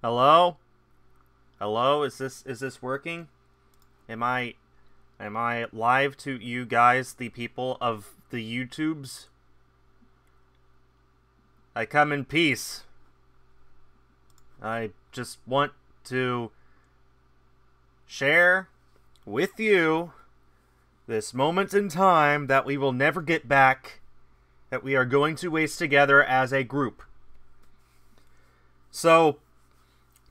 Hello? Hello? Is this working? Am I live to you guys, the people of the YouTubes? I come in peace. I just want to share with you this moment in time that we will never get back, that we are going to waste together as a group. So,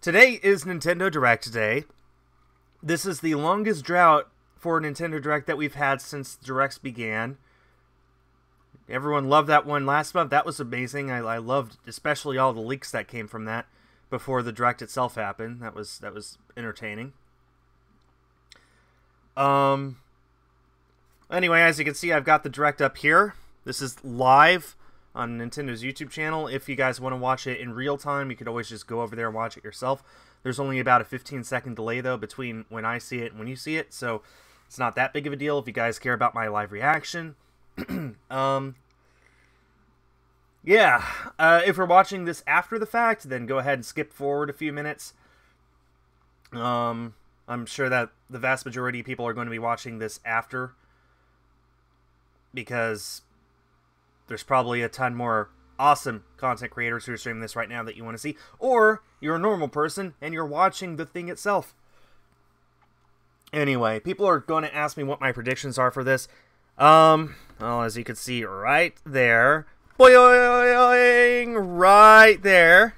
today is Nintendo Direct Day. This is the longest drought for a Nintendo Direct that we've had since Directs began. Everyone loved that one last month. That was amazing. I loved especially all the leaks that came from that before the Direct itself happened. That was entertaining. Anyway, as you can see, I've got the Direct up here. This is live on Nintendo's YouTube channel. If you guys want to watch it in real time, you could always just go over there and watch it yourself. There's only about a 15-second delay, though, between when I see it and when you see it, so it's not that big of a deal if you guys care about my live reaction. Yeah, if we're watching this after the fact, then go ahead and skip forward a few minutes. I'm sure that the vast majority of people are going to be watching this after, because there's probably a ton more awesome content creators who are streaming this right now that you want to see, or you're a normal person and you're watching the thing itself. Anyway, people are going to ask me what my predictions are for this. Well, as you can see right there, boing, right there,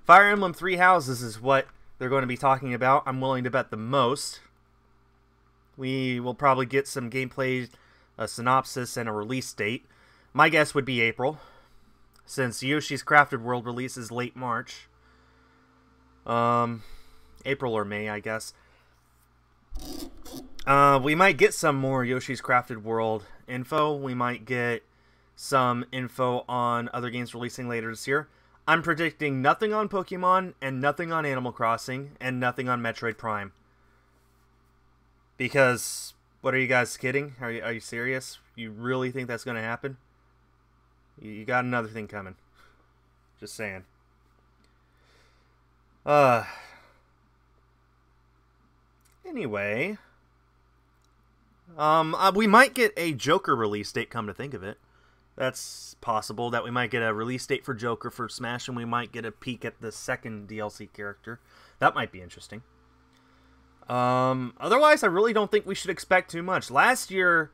Fire Emblem Three Houses is what they're going to be talking about. I'm willing to bet the most. We will probably get some gameplay, a synopsis, and a release date. My guess would be April, since Yoshi's Crafted World releases late March. April or May, I guess. We might get some more Yoshi's Crafted World info. We might get some info on other games releasing later this year. I'm predicting nothing on Pokemon, and nothing on Animal Crossing, and nothing on Metroid Prime. Because, what are you guys kidding? Are you serious? You really think that's going to happen? You got another thing coming. Just saying. Anyway. We might get a Joker release date, come to think of it. That's possible, that we might get a release date for Joker for Smash, and we might get a peek at the second DLC character. That might be interesting. Otherwise, I really don't think we should expect too much. Last year,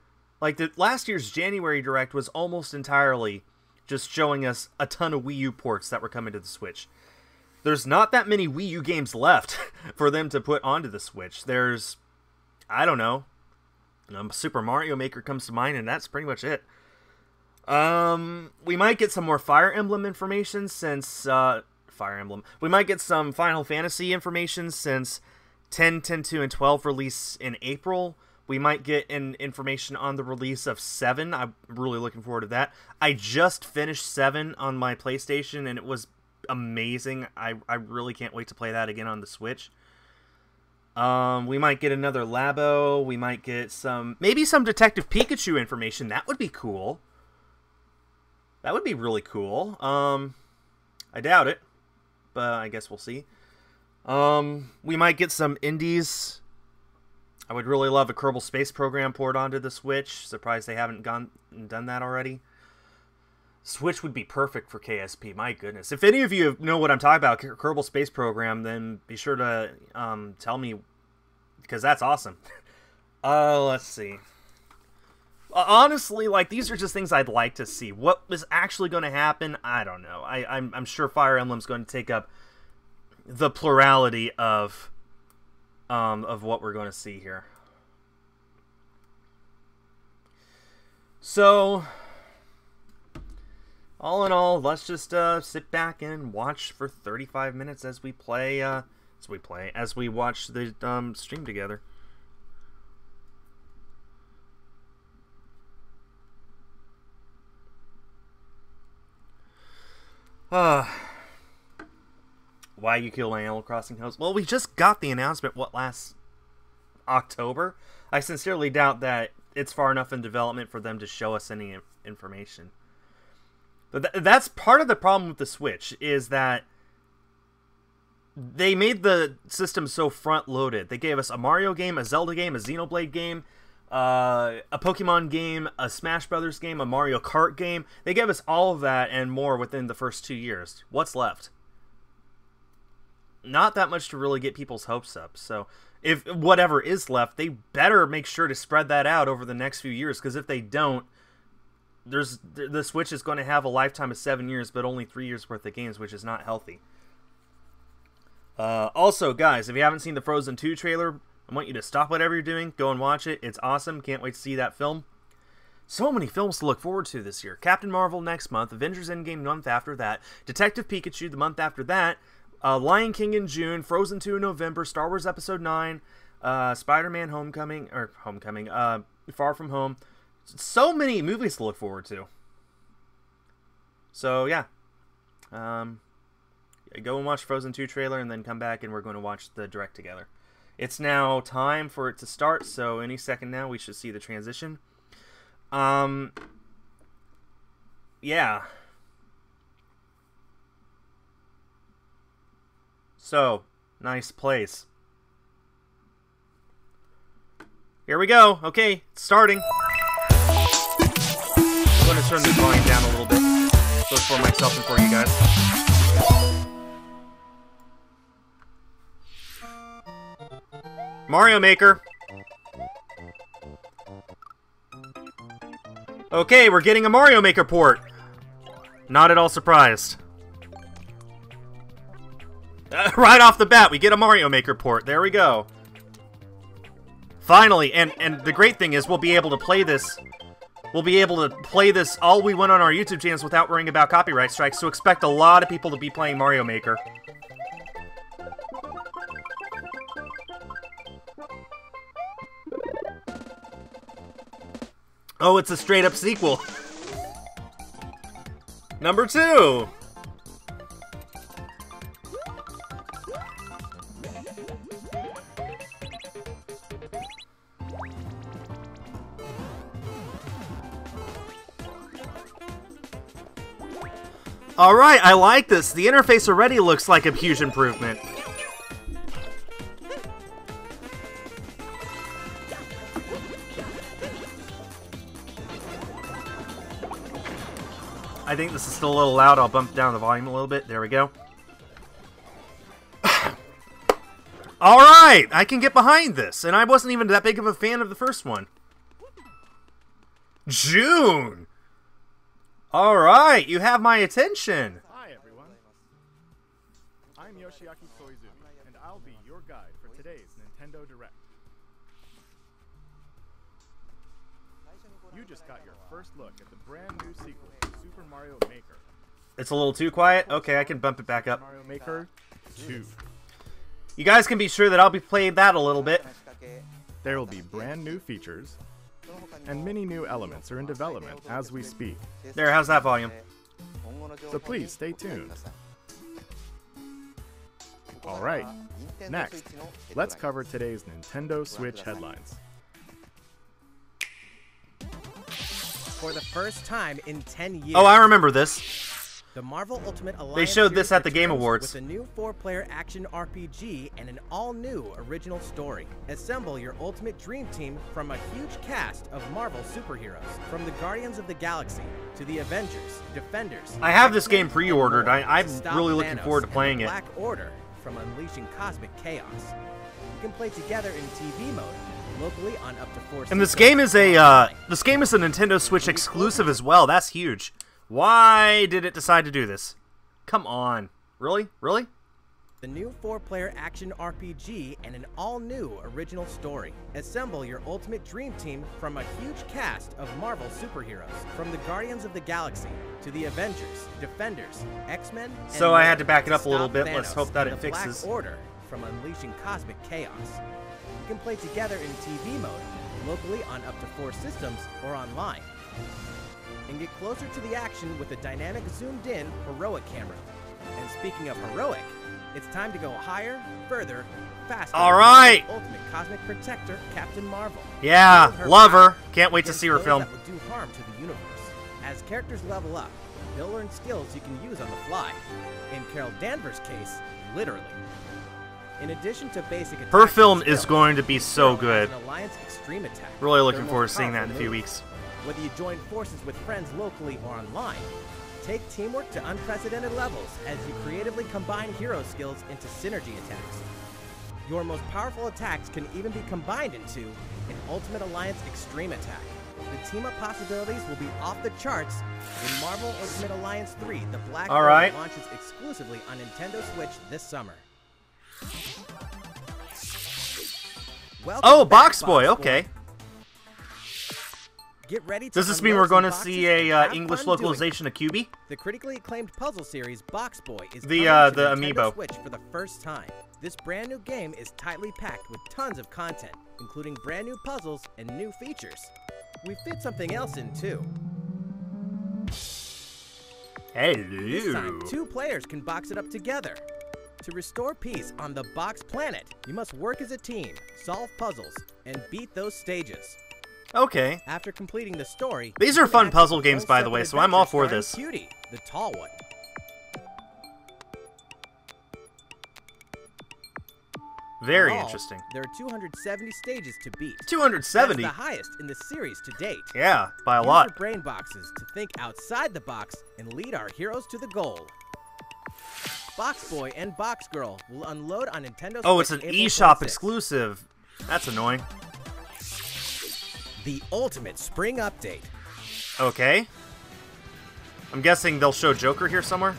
last year's January Direct was almost entirely just showing us a ton of Wii U ports that were coming to the Switch. There's not that many Wii U games left for them to put onto the Switch. There's, I don't know, Super Mario Maker comes to mind, and that's pretty much it. We might get some more Fire Emblem information since, we might get some Final Fantasy information since 10, 10-2, and 12 release in April. We might get information on the release of 7. I'm really looking forward to that. I just finished 7 on my PlayStation, and it was amazing. I really can't wait to play that again on the Switch. We might get another Labo. We might get maybe some Detective Pikachu information. That would be cool. That would be really cool. I doubt it, but I guess we'll see. We might get some indies. I would really love a Kerbal Space Program port onto the Switch. Surprised they haven't done that already. Switch would be perfect for KSP, my goodness. If any of you know what I'm talking about, Kerbal Space Program, then be sure to tell me, because that's awesome. Let's see. Honestly, these are just things I'd like to see. What is actually going to happen, I don't know. I'm sure Fire Emblem's going to take up the plurality of what we're going to see here. So, all in all, let's just sit back and watch for 35 minutes as we play. As we watch the stream together. Why you kill Animal Crossing host? Well, we just got the announcement, last October? I sincerely doubt that it's far enough in development for them to show us any information. But that's part of the problem with the Switch, is that they made the system so front-loaded. They gave us a Mario game, a Zelda game, a Xenoblade game, a Pokemon game, a Smash Brothers game, a Mario Kart game. They gave us all of that and more within the first 2 years. What's left? Not that much to really get people's hopes up. So if whatever is left, they better make sure to spread that out over the next few years, because if they don't, the Switch is going to have a lifetime of 7 years, but only 3 years worth of games, which is not healthy. Also, guys, if you haven't seen the Frozen 2 trailer, I want you to stop whatever you're doing, go and watch it. It's awesome. Can't wait to see that film. So many films to look forward to this year. Captain Marvel next month, Avengers Endgame the month after that, Detective Pikachu the month after that, Lion King in June, Frozen 2 in November, Star Wars Episode 9, Spider-Man Far From Home. So many movies to look forward to. So, yeah. Go and watch Frozen 2 trailer and then come back and we're going to watch the direct together. It's now time for it to start, so any second now we should see the transition. Yeah. So, nice place. Here we go. Okay, it's starting. I'm going to turn the volume down a little bit, both for myself and for you guys. Mario Maker. Okay, we're getting a Mario Maker port. Not at all surprised. Right off the bat, we get a Mario Maker port. There we go. Finally, and the great thing is we'll be able to play this. We'll be able to play this all we want on our YouTube channels without worrying about copyright strikes, so expect a lot of people to be playing Mario Maker. Oh, it's a straight-up sequel. Number 2. Alright, I like this. The interface already looks like a huge improvement. I think this is still a little loud. I'll bump down the volume a little bit. There we go. Alright! I can get behind this. And I wasn't even that big of a fan of the first one. June! Alright, you have my attention. Hi everyone. I'm Yoshiaki Koizumi, and I'll be your guide for today's Nintendo Direct. You just got your first look at the brand new sequel to Super Mario Maker. It's a little too quiet? Okay, I can bump it back up. Mario Maker 2. You guys can be sure that I'll be playing that a little bit. There will be brand new features, and many new elements are in development as we speak. There, how's that volume? So please stay tuned. Alright, next, let's cover today's Nintendo Switch headlines. For the first time in 10 years. Oh, I remember this. The Marvel Ultimate Alliance They showed this series at the Game returns Awards. with a new 4-player action RPG and an all-new original story. Assemble your ultimate dream team from a huge cast of Marvel superheroes, from the Guardians of the Galaxy to the Avengers, Defenders. I have this X-Men, game pre-ordered. and more I'm to stop really looking Thanos forward to and playing the it. Black Order from unleashing cosmic chaos. You can play together in TV mode, locally on up to 4 And this systems game is a online. Nintendo Switch exclusive as well. That's huge. Why did it decide to do this? Come on. Really? Really? The new 4-player action RPG and an all-new original story. Assemble your ultimate dream team from a huge cast of Marvel superheroes, from the Guardians of the Galaxy to the Avengers, Defenders, X-Men, and So I more had to back it up a little stop bit. Let's Thanos hope that and it the Black fixes. Order from unleashing cosmic chaos. You can play together in TV mode, locally on up to 4 systems or online. And get closer to the action with a dynamic zoomed-in heroic camera. And speaking of heroic, it's time to go higher, further, faster. All right. Ultimate cosmic protector, Captain Marvel. Yeah, Wield her love her. power Can't wait to against see her those film. that would do harm to the universe. As characters level up, he'll learn skills you can use on the fly. In Carol Danvers' case, literally. In addition to basic attacks, Her film and is skills, going to be so Carol has good. an Alliance Extreme attack. Really looking Their forward most to seeing that in a powerful few move. weeks. Whether you join forces with friends locally or online, take teamwork to unprecedented levels as you creatively combine hero skills into synergy attacks. Your most powerful attacks can even be combined into an Ultimate Alliance Extreme attack. The team-up possibilities will be off the charts when Marvel Ultimate Alliance 3, The Black All right. Order, launches exclusively on Nintendo Switch this summer. Welcome Oh, back, BoxBoy, okay. Get ready to Does this mean unload we're going to some see boxes and a have English fun doing it. localization of QB? The critically acclaimed puzzle series BoxBoy is The, coming to the Nintendo amiibo. Switch for the first time. This brand new game is tightly packed with tons of content, including brand new puzzles and new features. We fit something else in too. This time, Hello. 2 players can box it up together. To restore peace on the Box Planet, you must work as a team, solve puzzles, and beat those stages. Okay. After completing the story, These you are can fun access puzzle a games, whole by the way, separate so I'm all adventure for starring this. Cutie, the tall one. Very In all, interesting. There are 270 stages to beat. 270? That's the highest in the series to date. Yeah, by a Use lot. your brain boxes to think outside the box and lead our heroes to the goal. BoxBoy and BoxGirl will unload on Nintendo Switch Oh, it's an April eShop 26th. exclusive. That's annoying. The Ultimate Spring Update. Okay. I'm guessing they'll show Joker here somewhere?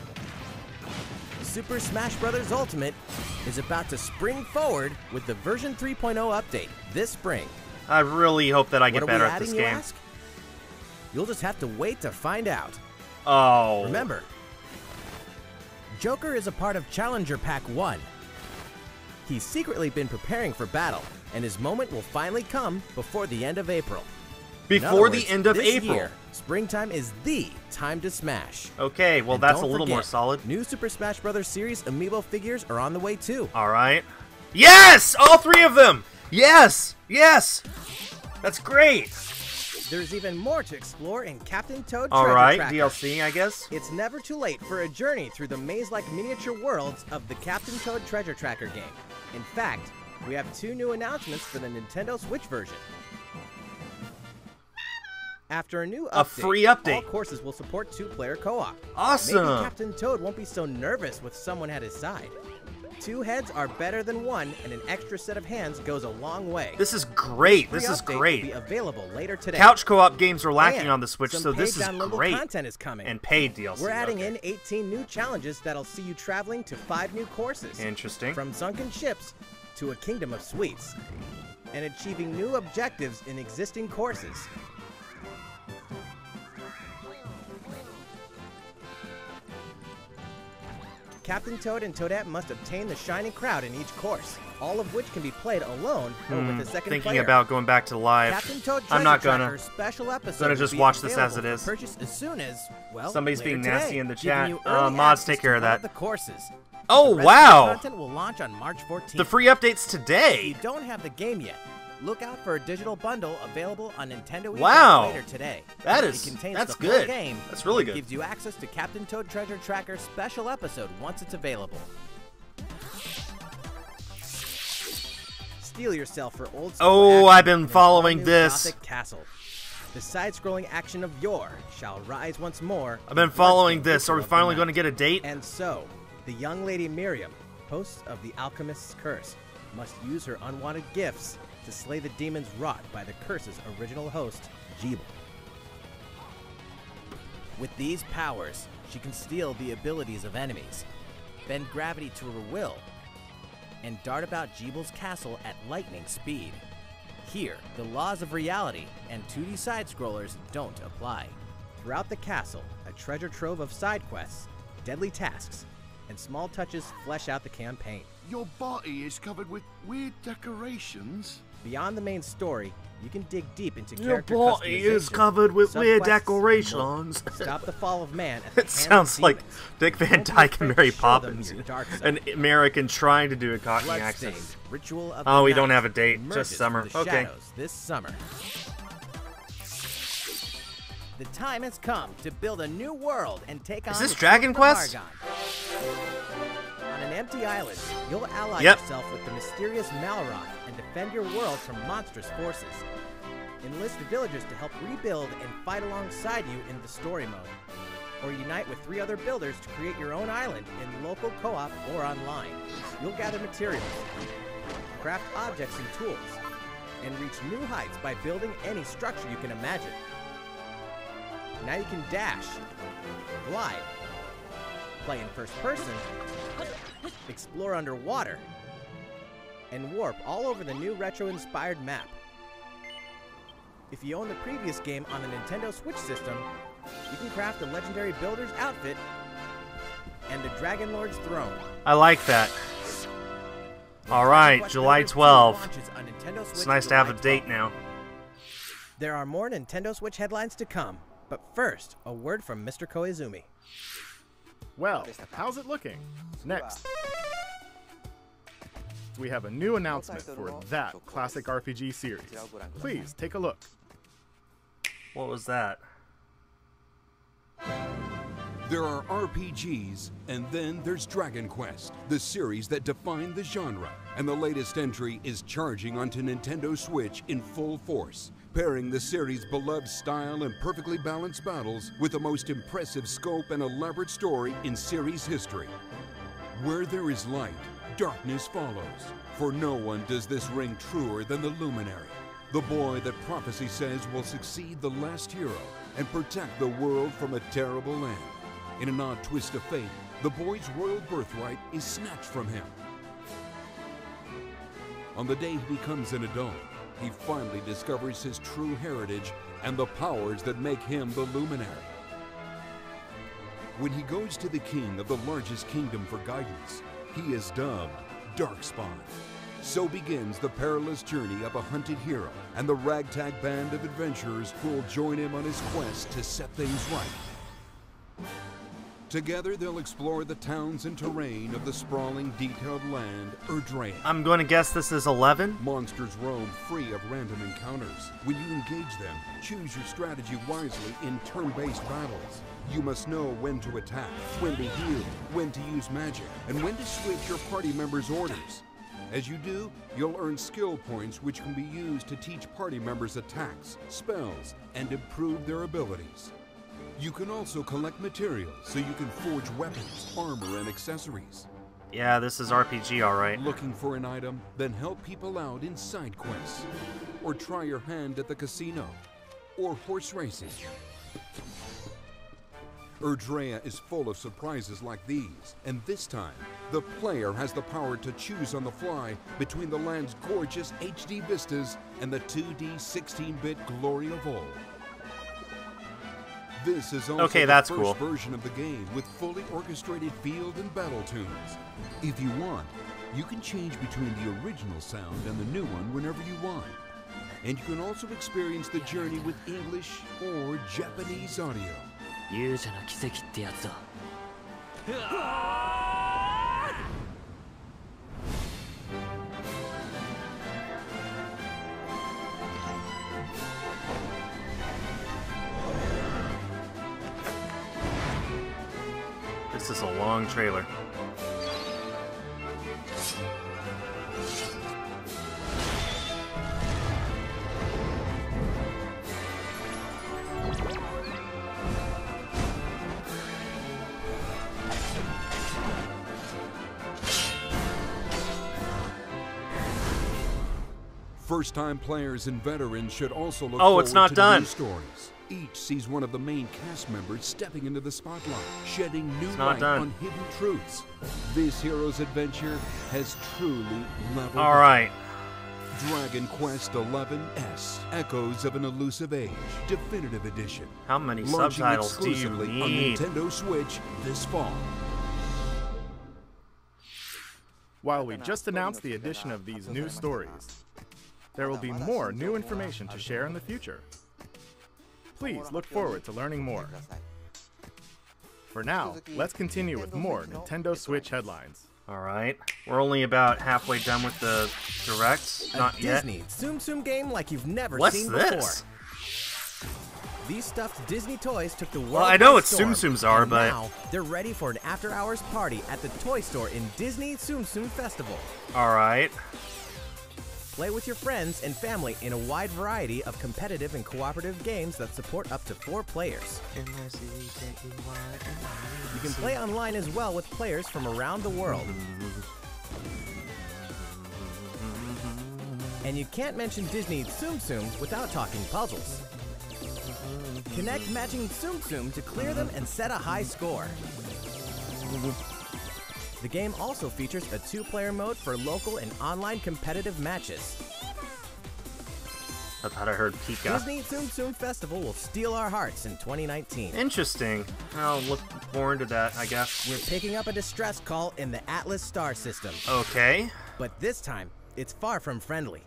Super Smash Bros. Ultimate is about to spring forward with the version 3.0 update this spring. I really hope that I get What are better we at adding, this you game. ask? You'll just have to wait to find out. Oh. Remember, Joker is a part of Challenger Pack 1. He's secretly been preparing for battle, and his moment will finally come before the end of April. In other Before the words, end of this April. year, springtime is the time to smash. Okay, well And that's a don't little more forget, solid. New Super Smash Bros. Series amiibo figures are on the way too. Alright. Yes! All 3 of them! Yes! Yes! That's great! There's even more to explore in Captain Toad Treasure Alright, Tracker. DLC, I guess. It's never too late for a journey through the maze-like miniature worlds of the Captain Toad Treasure Tracker game. In fact, we have 2 new announcements for the Nintendo Switch version. After a new update, A free update. all courses will support 2-player co-op. Awesome! Maybe Captain Toad won't be so nervous with someone at his side. 2 heads are better than 1, and an extra set of hands goes a long way. This is great. Free This is update will great. be available later today. Couch co-op games are lacking And on the Switch, some so paid this is downloadable great. content is coming. And paid DLC. We're adding okay. in 18 new challenges that'll see you traveling to 5 new courses. Interesting. From sunken ships to a kingdom of sweets. And achieving new objectives in existing courses. Captain Toad and Toadette must obtain the Shining Crowd in each course, all of which can be played alone or with a second Thinking player. about going back to live. Captain Toad I'm not Treasure gonna. Tracker's special episode Gonna will just be watch this as available it is. for purchase as soon as, well, Somebody's later being nasty today, in the giving chat. you early Mods access take to care of one that. The courses. Oh, The rest of the wow! content will launch on March 14th. The free updates If you today. don't have the game yet, look out for a digital bundle available on Nintendo eShop Wow. later today. That It is- contains that's the full good. game That's really and good. gives you access to Captain Toad Treasure Tracker's special episode once it's available. Steel yourself for old school Oh, action I've been in an following all-new this. Gothic Castle. The side-scrolling action of yore shall rise once more. I've been in following Bloodstained this. Are we Ritual of the finally Night. going to get a date? And so, the young lady Miriam, host of the Alchemist's Curse, must use her unwanted gifts to slay the demons wrought by the curse's original host, Jeeble. With these powers, she can steal the abilities of enemies, bend gravity to her will, and dart about Jeeble's castle at lightning speed. Here, the laws of reality and 2D side-scrollers don't apply. Throughout the castle, a treasure trove of side quests, deadly tasks, and small touches flesh out the campaign. Your body is covered with weird decorations. Beyond the main story, you can dig deep into Your character body is customization, covered with weird subquests, and more. decorations. Stop the fall of man at the It hands sounds of like demons. Dick Van Don't be Dyke and afraid Mary to show them Poppins. your dark side. An American trying to do a Cockney accent. Bloodstained, Ritual of Oh, the we don't Night have a date, just emerges summer. from the Okay. shadows this summer. The time has come to build a new world and take on. Is this the Dragon Quest? Quest? On an empty island, you'll ally Yep. yourself with the mysterious Malroth and defend your world from monstrous forces. Enlist villagers to help rebuild and fight alongside you in the story mode. Or unite with 3 other builders to create your own island in local co-op or online. You'll gather materials, craft objects and tools, and reach new heights by building any structure you can imagine. Now you can dash, glide, play in first person, explore underwater, and warp all over the new retro-inspired map. If you own the previous game on the Nintendo Switch system, you can craft the legendary builder's outfit and the Dragon Lord's throne. I like that. Alright, July 12th. It's nice to have a date now. There are more Nintendo Switch headlines to come, but first, a word from Mr. Koizumi. Well, how's it looking? Next, we have a new announcement for that classic RPG series. Please take a look. What was that? There are RPGs, and then there's Dragon Quest, the series that defined the genre. And the latest entry is charging onto Nintendo Switch in full force, pairing the series' beloved style and perfectly balanced battles with the most impressive scope and elaborate story in series history. Where there is light, darkness follows. For no one does this ring truer than the Luminary, the boy that prophecy says will succeed the last hero and protect the world from a terrible end. In an odd twist of fate, the boy's royal birthright is snatched from him. On the day he becomes an adult, he finally discovers his true heritage and the powers that make him the Luminary. When he goes to the king of the largest kingdom for guidance, he is dubbed Darkspawn. So begins the perilous journey of a hunted hero and the ragtag band of adventurers who will join him on his quest to set things right. Together, they'll explore the towns and terrain of the sprawling, detailed land, Erdrea. I'm going to guess this is 11. Monsters roam free of random encounters. When you engage them, choose your strategy wisely in turn-based battles. You must know when to attack, when to heal, when to use magic, and when to switch your party members' orders. As you do, you'll earn skill points which can be used to teach party members attacks, spells, and improve their abilities. You can also collect materials so you can forge weapons, armor, and accessories. Yeah, this is RPG, alright. Looking for an item? Then help people out in side quests. Or try your hand at the casino. Or horse racing. Erdrea is full of surprises like these, and this time, the player has the power to choose on the fly between the land's gorgeous HD vistas and the 2D 16-bit glory of old. This is also okay, that's the first cool. version of the game with fully orchestrated field and battle tunes. If you want, you can change between the original sound and the new one whenever you want. And you can also experience the journey with English or Japanese audio. This is a long trailer. First-time players and veterans should also look Oh, forward it's not to done. the new stories. Each sees one of the main cast members stepping into the spotlight, shedding new It's not light done. on hidden truths. This hero's adventure has truly leveled up. Alright. Dragon Quest XI, Echoes of an Elusive Age, Definitive Edition. How many Launching subtitles do you exclusively on need? Nintendo Switch this fall. While we just announced the addition of these new stories, there will be more new information to share in the future. Please look forward to learning more. For now, let's continue with more Nintendo Switch headlines. Alright. We're only about halfway done with the directs. Not A yet. Disney Tsum Tsum game like you've never What's seen this? before. These stuffed Disney toys took the world. Well, I know by what storm, Tsum Tsums are, and but now they're ready for an after-hours party at the toy store in Disney Tsum Tsum Festival. all right. Play with your friends and family in a wide variety of competitive and cooperative games that support up to 4 players. You can play online as well with players from around the world. And you can't mention Disney Tsum Tsum without talking puzzles. Connect matching Tsum Tsum to clear them and set a high score. The game also features a 2-player mode for local and online competitive matches. I thought I heard Pika. Disney Tsum Tsum Festival will steal our hearts in 2019. Interesting. I'll look more into that, I guess. We're picking up a distress call in the Atlas star system. Okay. But this time, it's far from friendly.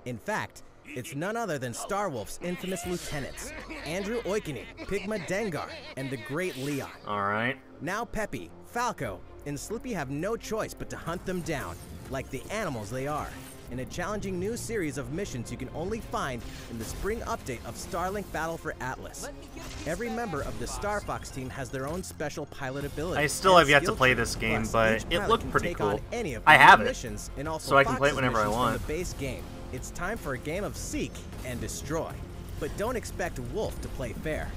In fact, it's none other than Starwolf's infamous lieutenants, Andrew Oikini, Pigma Dengar, and the Great Leon. All right. Now Peppy, Falco, and Slippy have no choice but to hunt them down, like the animals they are, in a challenging new series of missions you can only find in the spring update of Starlink Battle for Atlas. Every member of the Star Fox team has their own special pilot ability. I still have yet to play this game, but it looked pretty cool. I have it, so I can play it whenever I want. The base game. It's time for a game of seek and destroy. But don't expect Wolf to play fair.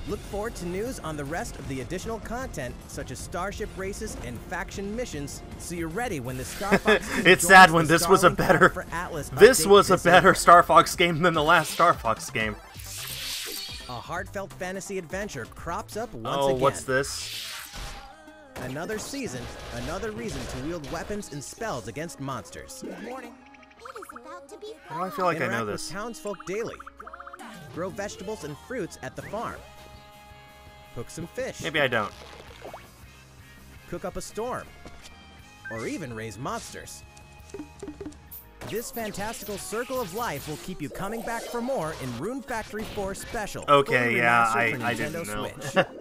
Look forward to news on the rest of the additional content, such as starship races and faction missions, so you're ready when the Star Fox team It's sad when this was a better Star Fox game than the last Star Fox game. A heartfelt fantasy adventure crops up once again. Oh, what's this? Another season, another reason to wield weapons and spells against monsters. Good morning. It is about to be Why do I feel like I know Interact this? with townsfolk daily. Grow vegetables and fruits at the farm. Cook some fish. Maybe I don't. Cook up a storm. Or even raise monsters. This fantastical circle of life will keep you coming back for more in Rune Factory 4 Special. Okay, yeah, Remastered for I Nintendo didn't know. Switch. Battle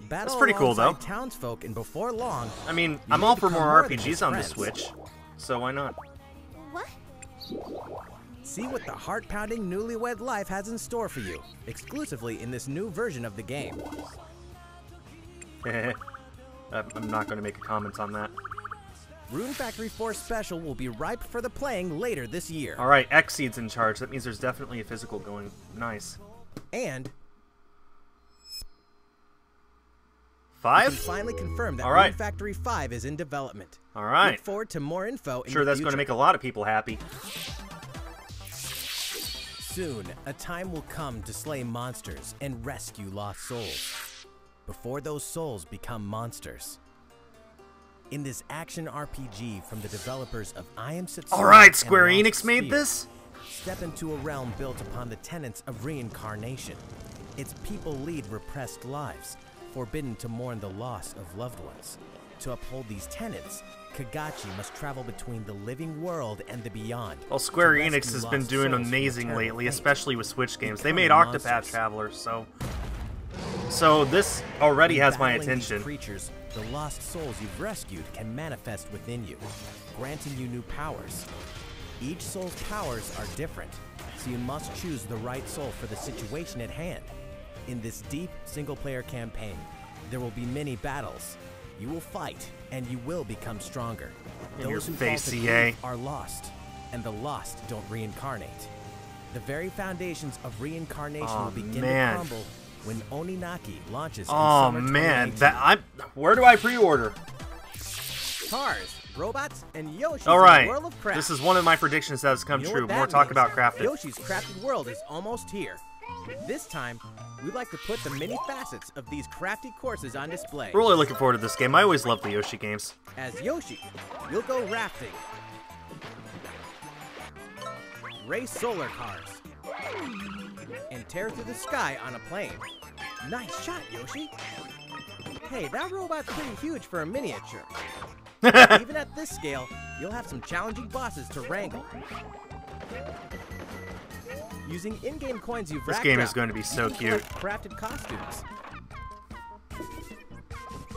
That's pretty cool, though. alongside townsfolk, and before long, I mean, you I'm may all for become more more than RPGs just on the friends. Switch, so why not? what? See what the heart-pounding newlywed life has in store for you, exclusively in this new version of the game. I'm not going to make a comment on that. Rune Factory 4 Special will be ripe for the playing later this year. All right, Xseed's in charge. That means there's definitely a physical going. Nice. And 5? we can finally confirm that All right. Rune Factory 5 is in development. All right. Look forward to more info in Sure, the that's going to future. make a lot of people happy. Soon, a time will come to slay monsters and rescue lost souls, before those souls become monsters. In this action RPG from the developers of I Am Setsuna All right, and Square Lost Enix made Sphere, this? Step into a realm built upon the tenets of reincarnation. Its people lead repressed lives, forbidden to mourn the loss of loved ones. To uphold these tenets, Kagachi must travel between the living world and the beyond. Well, Square to Enix rescue has been lost doing souls from amazing eternal lately, fate. especially with Switch games. They made Becoming Octopath monsters. Traveler, so this already has my Battling these attention. creatures, the lost souls you've rescued can manifest within you, granting you new powers. Each soul's powers are different, so you must choose the right soul for the situation at hand. In this deep single-player campaign, there will be many battles. You will fight, and you will become stronger. In your Those who face, fall to EA. grief are lost, and the lost don't reincarnate. The very foundations of reincarnation Aw, will begin man. to crumble when Oninaki launches in Oh summer man, 2019. where do I pre-order? Cars, robots, and Yoshi All in right, the world of craft. this is one of my predictions that has come You know true. what that More talk means. about crafted. Yoshi's crafted world is almost here. This time, we'd like to put the many facets of these crafty courses on display. Really looking forward to this game. I always love the Yoshi games. As Yoshi, you'll go rafting, race solar cars, and tear through the sky on a plane. Nice shot, Yoshi. Hey, that robot's pretty huge for a miniature. Even at this scale, you'll have some challenging bosses to wrangle. Using in-game coins you've This racked game up, is going to be so you can cute. collect crafted costumes.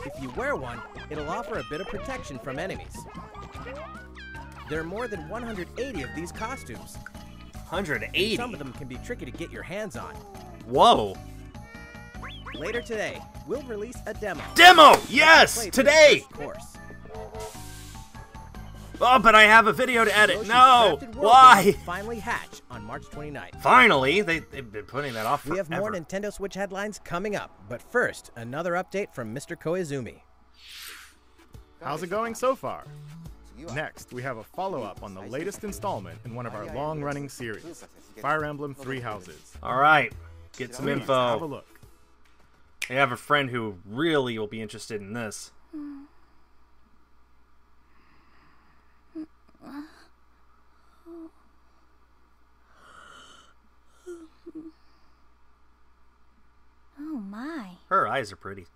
If you wear one, it'll offer a bit of protection from enemies. There are more than 180 of these costumes. 180. Some of them can be tricky to get your hands on. Whoa. Later today, we'll release a demo. Demo! Yes! Play Today! the first course. Oh, but I have a video to edit. Yoshi's No! Crafted World Why? Game will finally hatch on March 29th. Finally? They've been putting that off forever. We have more Nintendo Switch headlines coming up, but first, another update from Mr. Koizumi. How's it going so far? Next, we have a follow-up on the latest installment in one of our long-running series, Fire Emblem Three Houses. Alright, get some Please info. have a look. I have a friend who really will be interested in this. Oh my. Her eyes are pretty.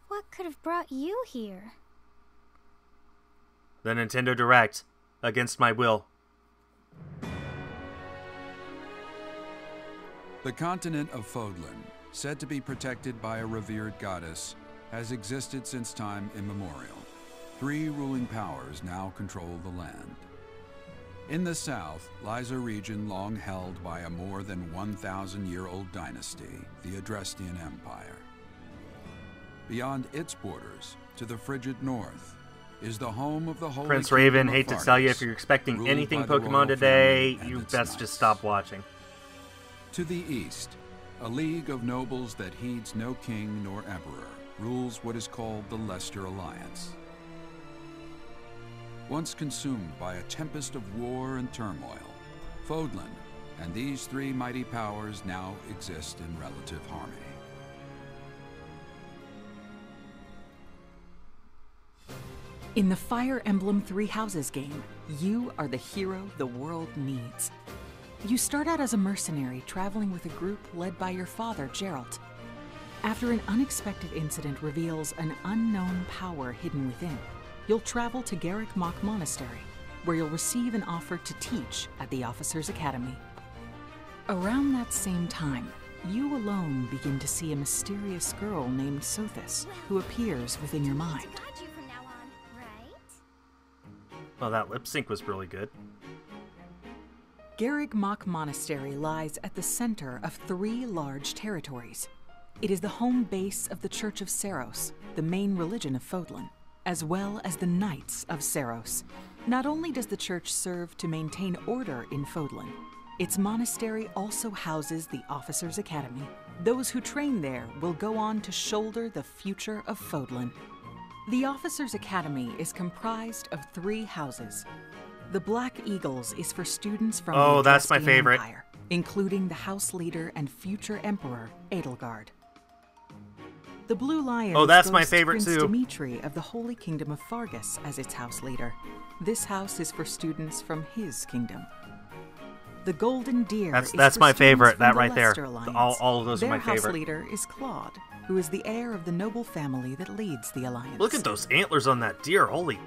What could have brought you here? The Nintendo Direct, against my will. The continent of Fodlan, said to be protected by a revered goddess, has existed since time immemorial. 3 ruling powers now control the land. In the south lies a region long held by a more than 1,000-year-old dynasty, the Adrestian Empire. Beyond its borders, to the frigid north, is the home of the Holy Prince Kingdom Raven, of hate to tell you, if Fargus, you're expecting ruled anything by the Pokemon royal today, family you and its best knights. just stop watching. To the east, a league of nobles that heeds no king nor emperor rules what is called the Leicester Alliance. Once consumed by a tempest of war and turmoil, Fodlan and these 3 mighty powers now exist in relative harmony. In the Fire Emblem Three Houses game, you are the hero the world needs. You start out as a mercenary traveling with a group led by your father, Geralt. After an unexpected incident reveals an unknown power hidden within, you'll travel to Garrick Mach Monastery, where you'll receive an offer to teach at the Officers' Academy. Around that same time, you alone begin to see a mysterious girl named Sothis, who appears within your mind. Got you from now on, right? Well, that lip sync was really good. Garrick Mach Monastery lies at the center of 3 large territories. It is the home base of the Church of Seiros, the main religion of Fodlan, as well as the Knights of Seiros. Not only does the church serve to maintain order in Fodlan, its monastery also houses the Officers' Academy. Those who train there will go on to shoulder the future of Fodlan. The Officers' Academy is comprised of 3 houses. The Black Eagles is for students from the that's my Adrestian favorite. Empire, including the House Leader and future Emperor, Edelgard. The Blue Lions that's my boast favorite Prince too. Dimitri of the Holy Kingdom of Fargus as its House Leader. This house is for students from his kingdom. The Golden Deer That's is my for students favorite, from that the right there. Leicester Alliance. All of those are Their my house favorite. leader is Claude, who is the heir of the noble family that leads the Alliance. Look at those antlers on that deer. Holy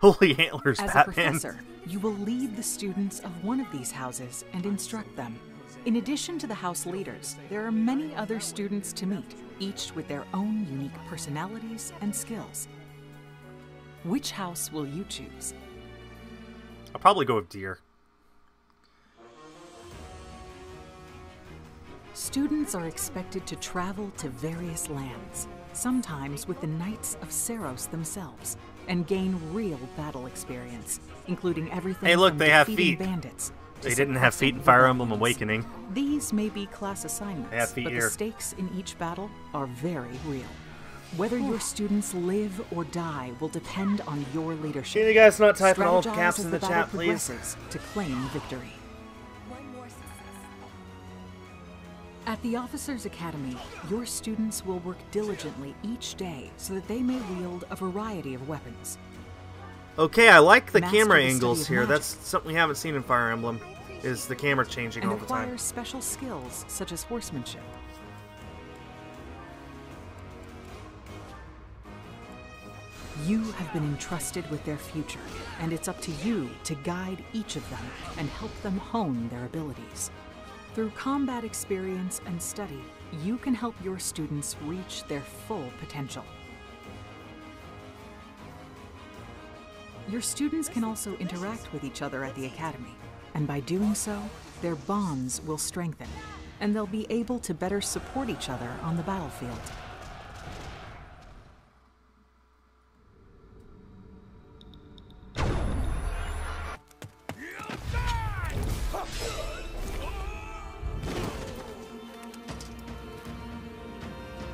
holy antlers, As a Batman. professor, you will lead the students of one of these houses and instruct them. In addition to the house leaders, there are many other students to meet, each with their own unique personalities and skills. Which house will you choose? I'll probably go with deer. Students are expected to travel to various lands, sometimes with the Knights of Seiros themselves, and gain real battle experience, including everything Hey, look, from they have defeating feet. bandits to They didn't have feet in suppressing Fire Emblem rebellions. Awakening. These may be class assignments, They have feet but here. the stakes in each battle are very real. Whether your students live or die will depend on your leadership. Can you guys not type in all Strategize caps as in the battle chat, please? progresses to claim victory. One more success. At the Officers' Academy, your students will work diligently each day so that they may wield a variety of weapons. Okay, I like the Master camera the study angles of here. magic. That's something we haven't seen in Fire Emblem, is the camera changing And all the time. acquire special skills such as horsemanship. You have been entrusted with their future, and it's up to you to guide each of them and help them hone their abilities. Through combat experience and study, you can help your students reach their full potential. Your students can also interact with each other at the Academy, and by doing so, their bonds will strengthen, and they'll be able to better support each other on the battlefield.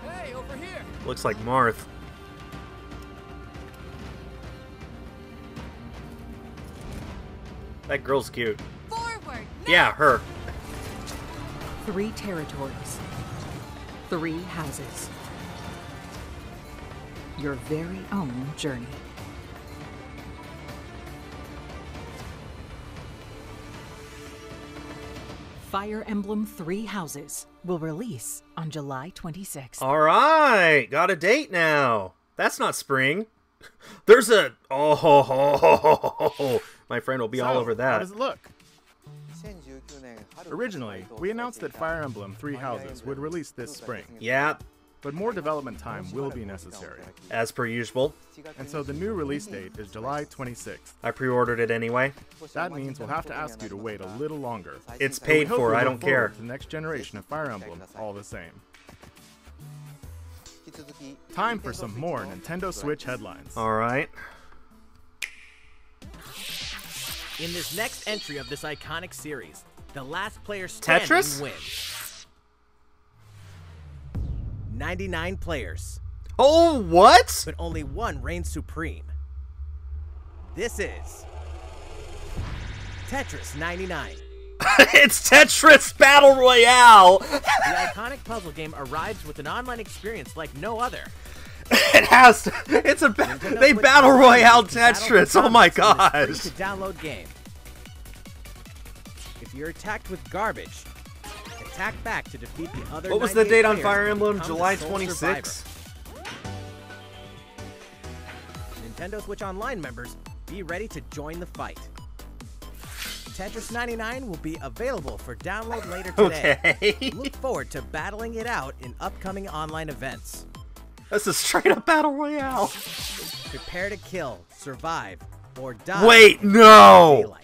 Hey, over here! Looks like Marth. That girl's cute. Forward! Yeah, her. 3 territories. 3 houses. Your very own journey. Fire Emblem 3 Houses will release on July 26th. All right, got a date now. That's not spring. There's a... Oh, ho, ho, ho, ho, ho. My friend will be all over that. How does it look? Originally, we announced that Fire Emblem 3 Houses would release this spring, Yeah, but more development time will be necessary. as per usual. And so the new release date is July 26th. I pre-ordered it anyway. That means we'll have to ask you to wait a little longer. It's But we paid hope for, you I look don't forward care. to the next generation of Fire Emblem all the same. Time for some more Nintendo Switch headlines. All right. In this next entry of this iconic series, the last player standing Tetris? wins. 99 players, Oh, what? but only one reigns supreme. This is Tetris 99. It's Tetris Battle Royale. The iconic puzzle game arrives with an online experience like no other. It has to. It's a. They Battle Royale Tetris. Oh my gosh. Free-to-download game. If you're attacked with garbage, attack back to defeat the other. What was the 98 date on players Fire and Emblem? become the July sole 26th? survivor. Nintendo Switch Online members, be ready to join the fight. Tetris 99 will be available for download later today. Okay. Look forward to battling it out in upcoming online events. That's a straight up Battle Royale. Prepare to kill, survive, or die. Wait, in no. daylight.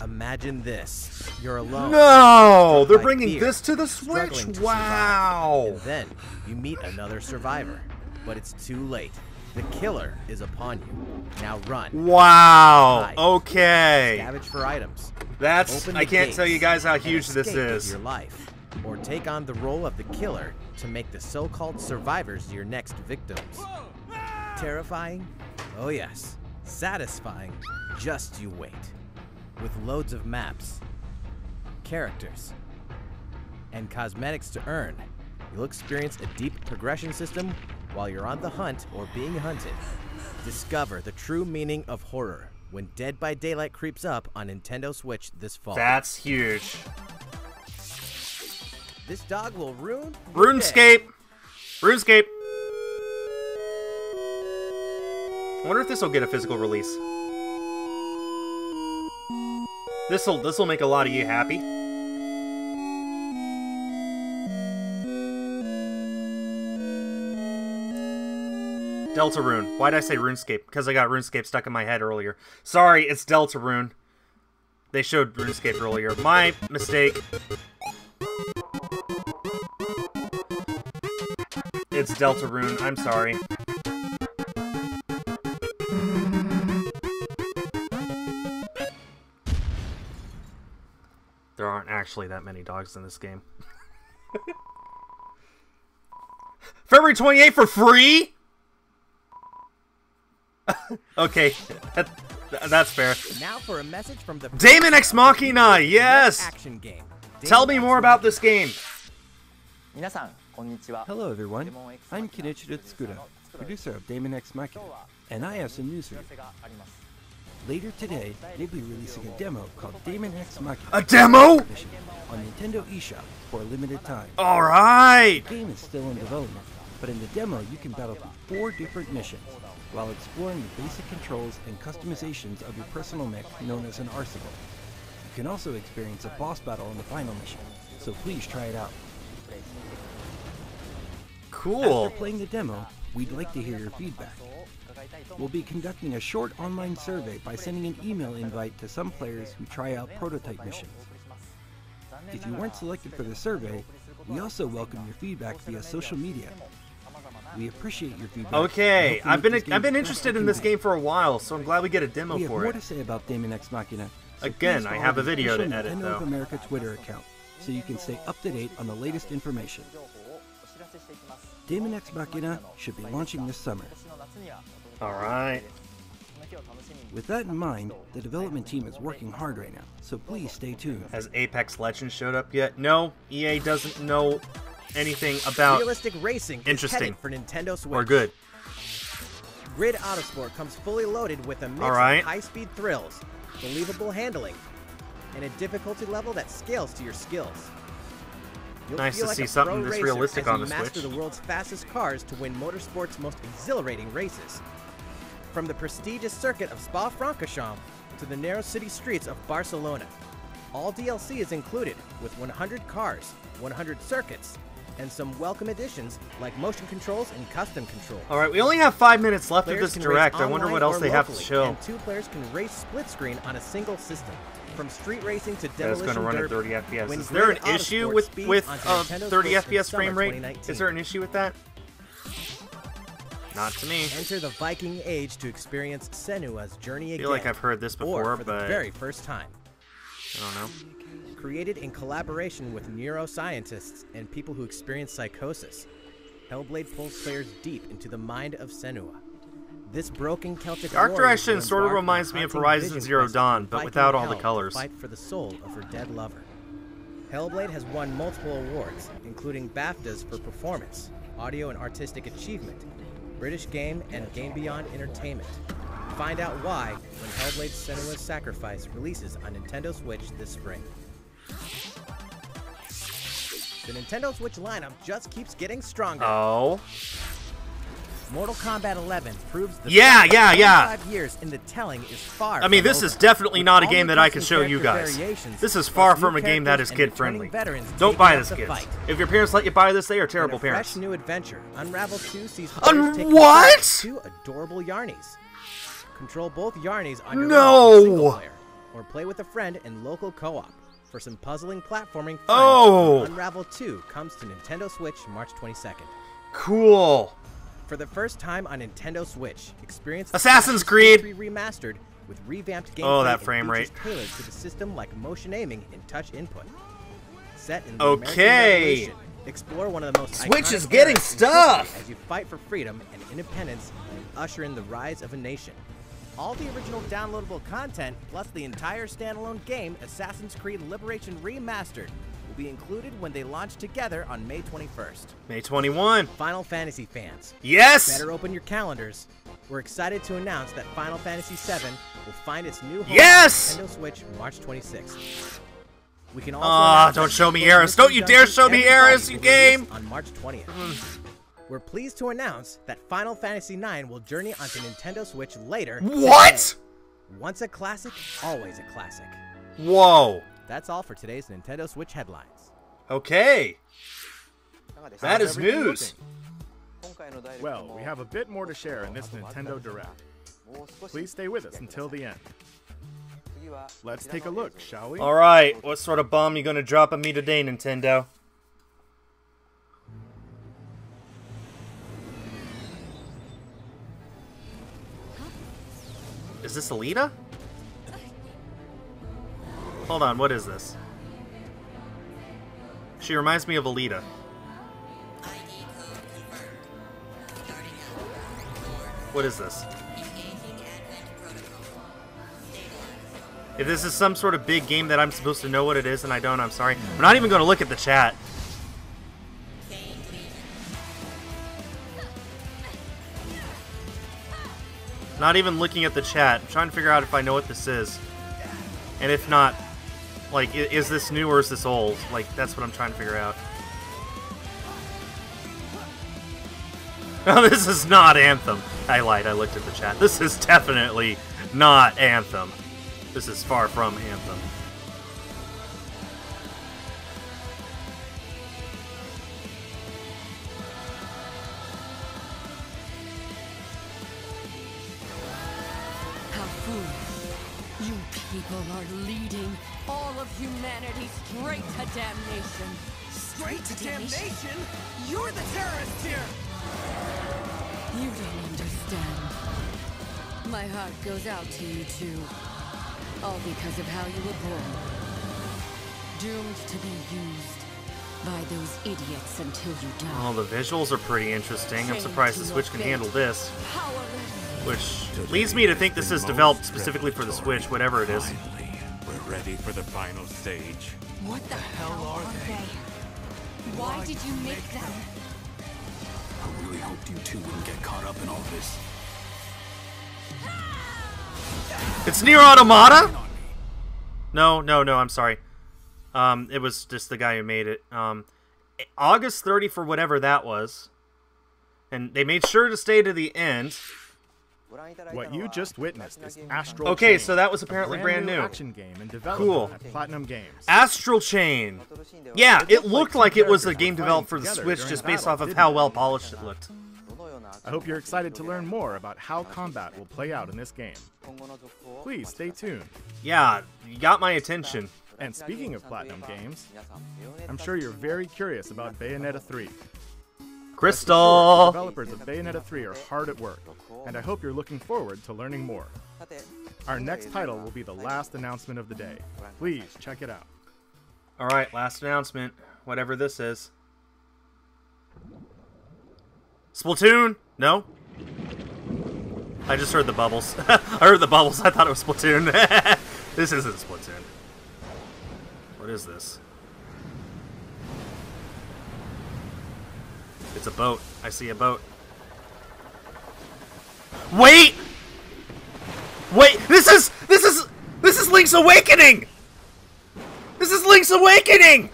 Imagine this. You're alone. No, they're by bringing fear, this to the struggling Switch. to Wow. And then you meet another survivor. But it's too late. The killer is upon you. Now run. Wow. Hide. Okay. Scavenge for items. That's. Open I the can't tell you gates guys how and huge this escape with is. your life, or take on the role of the killer to make the so-called survivors your next victims. Terrifying? Oh yes. Satisfying? Just you wait. With loads of maps, characters, and cosmetics to earn, you'll experience a deep progression system while you're on the hunt or being hunted. Discover the true meaning of horror when Dead by Daylight creeps up on Nintendo Switch this fall. That's huge. This dog will ruin your day. RuneScape. RuneScape. I wonder if this will get a physical release. This'll make a lot of you happy. Deltarune. Why'd I say RuneScape? Because I got RuneScape stuck in my head earlier. Sorry, it's Deltarune. They showed RuneScape earlier. My mistake. It's Deltarune. I'm sorry. There aren't actually that many dogs in this game. February 28th for free? Okay, that's fair. Now for a message from the Daemon X Machina, yes! action game. Tell me more about this game. Hello everyone, I'm Kenichiro Tsukura, producer of Daemon X Machina, and I have some news for you. Later today, they'll be releasing a demo called Daemon X Machina A demo? Mission on Nintendo eShop for a limited time. Alright! The game is still in development, but in the demo you can battle through 4 different missions, while exploring the basic controls and customizations of your personal mech known as an arsenal. You can also experience a boss battle in the final mission, so please try it out. Cool. After playing the demo, we'd like to hear your feedback. We'll be conducting a short online survey by sending an email invite to some players who try out prototype missions. If you weren't selected for the survey, we also welcome your feedback via social media. We appreciate your feedback. Okay, I've been interested in this game for a while, so I'm glad we get a demo we have for more it. to say about Daemon X Machina. So Again, I have a video to edit, Nintendo though. of America Twitter account, so you can stay up to date on the latest information. Daemon X Machina should be launching this summer. Alright. With that in mind, the development team is working hard right now, so please stay tuned. Has Apex Legends showed up yet? No, EA doesn't know anything about Realistic racing is interesting headed for Nintendo Switch. or good. Grid Autosport comes fully loaded with a mix of high-speed thrills, believable handling, and a difficulty level that scales to your skills. You'll Nice feel to like see a something pro this racer realistic as on you the master Switch. the world's fastest cars to win motorsport's most exhilarating races. From the prestigious circuit of Spa-Francorchamps to the narrow city streets of Barcelona, all DLC is included with 100 cars, 100 circuits, and some welcome additions like motion controls and custom controls. Alright, we only have 5 minutes left of Players this can direct. race I wonder what online else or they have to locally, show. And 2 players can race split screen on a single system. From street racing to That's demolition going to run at derby. 30 FPS. When Is there an Grid issue Autosport with speeds onto Nintendo 30 Switch in FPS summer frame rate? 2019. Is there an issue with that? Not to me. Enter the Viking Age to experience Senua's journey I again. feel like I've heard this before, or for but the very first time. I don't know. Created in collaboration with neuroscientists and people who experience psychosis, Hellblade pulls players deep into the mind of Senua. This broken Celtic The art warrior direction will sort of embark on a reminds me of haunting Horizon vision Zero quest Dawn, through but Viking without all the hell to colors. Fight for the soul of her dead lover. Hellblade has won multiple awards, including BAFTAs for performance, audio and artistic achievement, British Game and Game Beyond Entertainment. Find out why when Hellblade: Senua's Sacrifice releases on Nintendo Switch this spring. The Nintendo Switch lineup just keeps getting stronger. Oh. Mortal Kombat 11 proves the 5 years in the telling is far. I mean, from this over. is definitely not a With all game the that I can custom show you character guys. variations, This is plus far new from a game that is characters and kid-friendly. returning veterans Don't taking buy up this, the kids. fight. If your parents let you buy this, they are In terrible a parents. fresh new adventure, Unravel 2 sees players taking What? part in 2 adorable Yarnies. Control both Yarnies on your No! own in single player, or play with a friend in local co-op for some puzzling platforming fun. Oh! Unravel 2 comes to Nintendo Switch March 22nd. Cool. For the first time on Nintendo Switch, experience Assassin's Creed 3 Remastered with revamped gameplay Oh, that and frame features rate. tailored to the system like motion aiming and touch input. Set in the Okay. American Revolution, explore one of the most Switch iconic is getting eras in stuff! history as you fight for freedom and independence and usher in the rise of a nation. All the original downloadable content, plus the entire standalone game, Assassin's Creed Liberation Remastered, will be included when they launch together on May 21st. May 21. Final Fantasy fans, Yes! better open your calendars. We're excited to announce that Final Fantasy VII will find its new home Yes! on Nintendo Switch March 26th. We can also Ah, announce don't that show me Super Eris. Don't you Dungeon dare show me Everybody Eris, you will release game! on March 20th. We're pleased to announce that Final Fantasy IX will journey onto Nintendo Switch later. What? today. Once a classic, always a classic. Whoa. That's all for today's Nintendo Switch headlines. Okay. That is everything news. Well, we have a bit more to share in this Nintendo Direct. Please stay with us until the end. Let's take a look, shall we? Alright, what sort of bomb you gonna drop on me today, Nintendo? Is this Alita? Hold on, what is this? She reminds me of Alita. What is this? If this is some sort of big game that I'm supposed to know what it is and I don't, I'm sorry. I'm not even going to look at the chat. Not even looking at the chat. I'm trying to figure out if I know what this is. And if not, like, is this new or is this old? Like, that's what I'm trying to figure out. No, this is not Anthem. I lied, I looked at the chat. This is definitely not Anthem. This is far from Anthem. How foolish. You people are leading all of humanity straight to damnation. Straight to damnation? You're the terrorist here! You don't understand. My heart goes out to you too. All because of how you were born. Doomed to be used by those idiots until you die. Oh, the visuals are pretty interesting. I'm surprised the Switch can handle this. Which leads me to think this is developed specifically for the Switch, whatever it is. Finally, we're ready for the final stage. What the hell are they? Why did you make them? I really hoped you two wouldn't get caught up in all this. It's Nier Automata? No, I'm sorry. It was just the guy who made it. August 30 for whatever that was. And they made sure to stay to the end. What you just witnessed is Astral Okay, Chain, so that was apparently brand new. Action game in development Cool. at Platinum Games. Astral Chain. Yeah, it looked like it was a game developed for the Switch just based off of how well polished it looked. I hope you're excited to learn more about how combat will play out in this game. Please stay tuned. Yeah, you got my attention. And speaking of Platinum Games, I'm sure you're very curious about Bayonetta 3. Crystal! The developers of Bayonetta 3 are hard at work, and I hope you're looking forward to learning more. Our next title will be the last announcement of the day. Please check it out. Alright, last announcement. Whatever this is. Splatoon? No? I just heard the bubbles. I heard the bubbles. I thought it was Splatoon. This isn't Splatoon. What is this? It's a boat. I see a boat. Wait! Wait! This is Link's Awakening! This is Link's Awakening!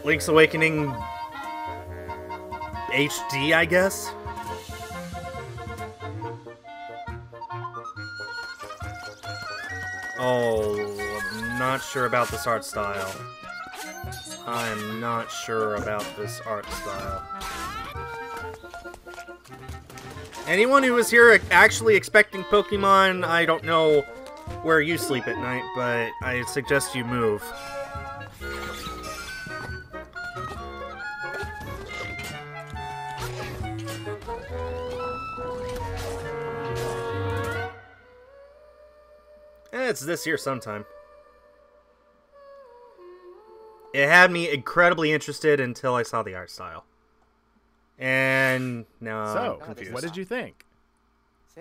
Link's Awakening HD, I guess? Oh, I'm not sure about this art style. I'm not sure about this art style. Anyone who was here actually expecting Pokemon, I don't know where you sleep at night, but I suggest you move. It's this year sometime. It had me incredibly interested until I saw the art style. And now I'm confused. What did you think?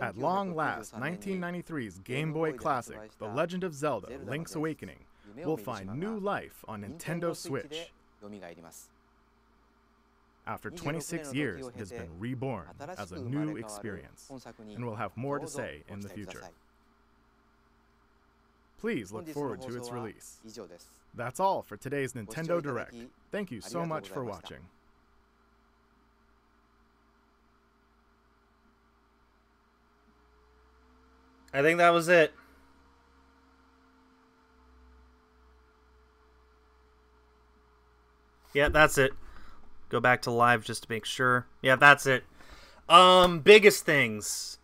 At long last, 1993's Game Boy classic, The Legend of Zelda: Link's Awakening, will find new life on Nintendo Switch. After 26 years, it has been reborn as a new experience, and we'll have more to say in the future. Please look forward to its release. That's all for today's Nintendo Direct. Thank you so much for watching. I think that was it. Yeah, that's it. Go back to live just to make sure. Yeah, that's it. Biggest things.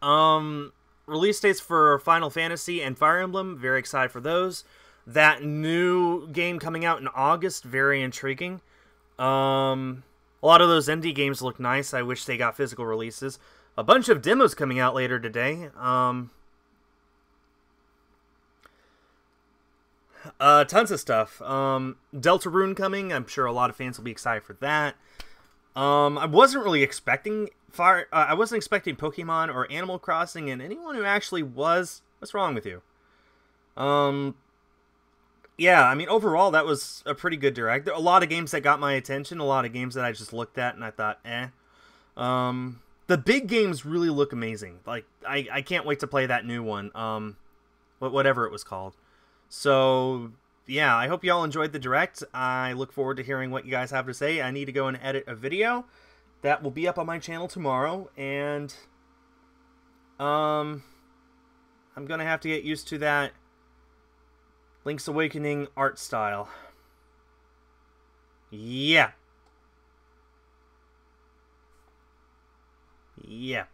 Release dates for Final Fantasy and Fire Emblem, very excited for those. That new game coming out in August, very intriguing. A lot of those indie games look nice. I wish they got physical releases. A bunch of demos coming out later today. Tons of stuff. Deltarune coming. I'm sure a lot of fans will be excited for that. I wasn't really expecting I wasn't expecting Pokemon or Animal Crossing, and anyone who actually was, what's wrong with you? Yeah, I mean, overall, that was a pretty good direct. There are a lot of games that got my attention, a lot of games that I just looked at and I thought, eh. The big games really look amazing. Like, I can't wait to play that new one, whatever it was called. So, yeah, I hope you all enjoyed the direct. I look forward to hearing what you guys have to say. I need to go and edit a video that will be up on my channel tomorrow, and I I'm gonna have to get used to that Link's Awakening art style. Yeah. Yeah.